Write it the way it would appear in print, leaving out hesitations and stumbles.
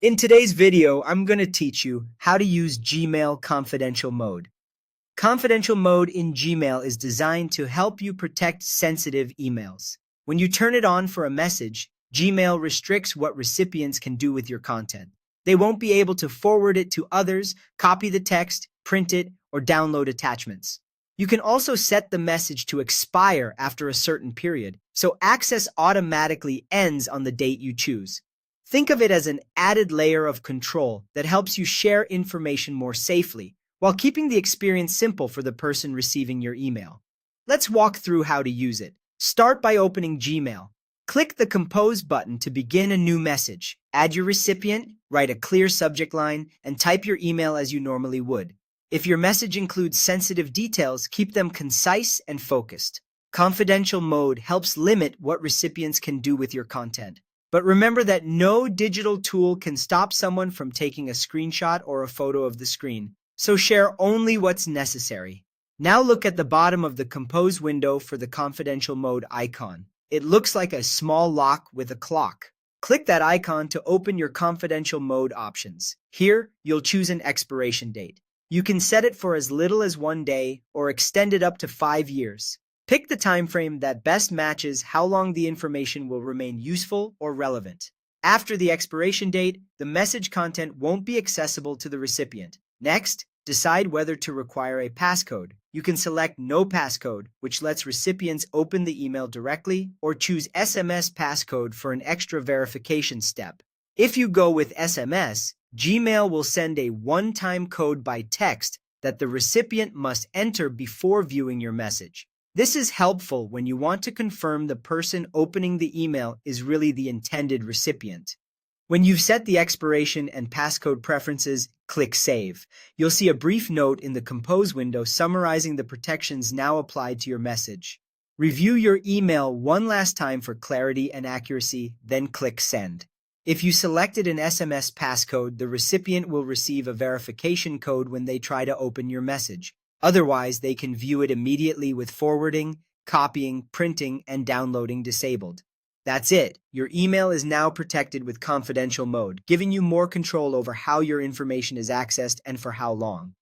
In today's video, I'm going to teach you how to use Gmail confidential mode. Confidential mode in Gmail is designed to help you protect sensitive emails. When you turn it on for a message, Gmail restricts what recipients can do with your content. They won't be able to forward it to others, copy the text, print it, or download attachments. You can also set the message to expire after a certain period, so access automatically ends on the date you choose. Think of it as an added layer of control that helps you share information more safely, while keeping the experience simple for the person receiving your email. Let's walk through how to use it. Start by opening Gmail. Click the Compose button to begin a new message. Add your recipient, write a clear subject line, and type your email as you normally would. If your message includes sensitive details, keep them concise and focused. Confidential mode helps limit what recipients can do with your content. But remember that no digital tool can stop someone from taking a screenshot or a photo of the screen, so share only what's necessary. Now look at the bottom of the Compose window for the confidential mode icon. It looks like a small lock with a clock. Click that icon to open your confidential mode options. Here, you'll choose an expiration date. You can set it for as little as 1 day or extend it up to 5 years. Pick the time frame that best matches how long the information will remain useful or relevant. After the expiration date, the message content won't be accessible to the recipient. Next, decide whether to require a passcode. You can select no passcode, which lets recipients open the email directly, or choose SMS passcode for an extra verification step. If you go with SMS, Gmail will send a one-time code by text that the recipient must enter before viewing your message. This is helpful when you want to confirm the person opening the email is really the intended recipient. When you've set the expiration and passcode preferences, click Save. You'll see a brief note in the Compose window summarizing the protections now applied to your message. Review your email one last time for clarity and accuracy, then click Send. If you selected an SMS passcode, the recipient will receive a verification code when they try to open your message. Otherwise, they can view it immediately with forwarding, copying, printing, and downloading disabled. That's it. Your email is now protected with confidential mode, giving you more control over how your information is accessed and for how long.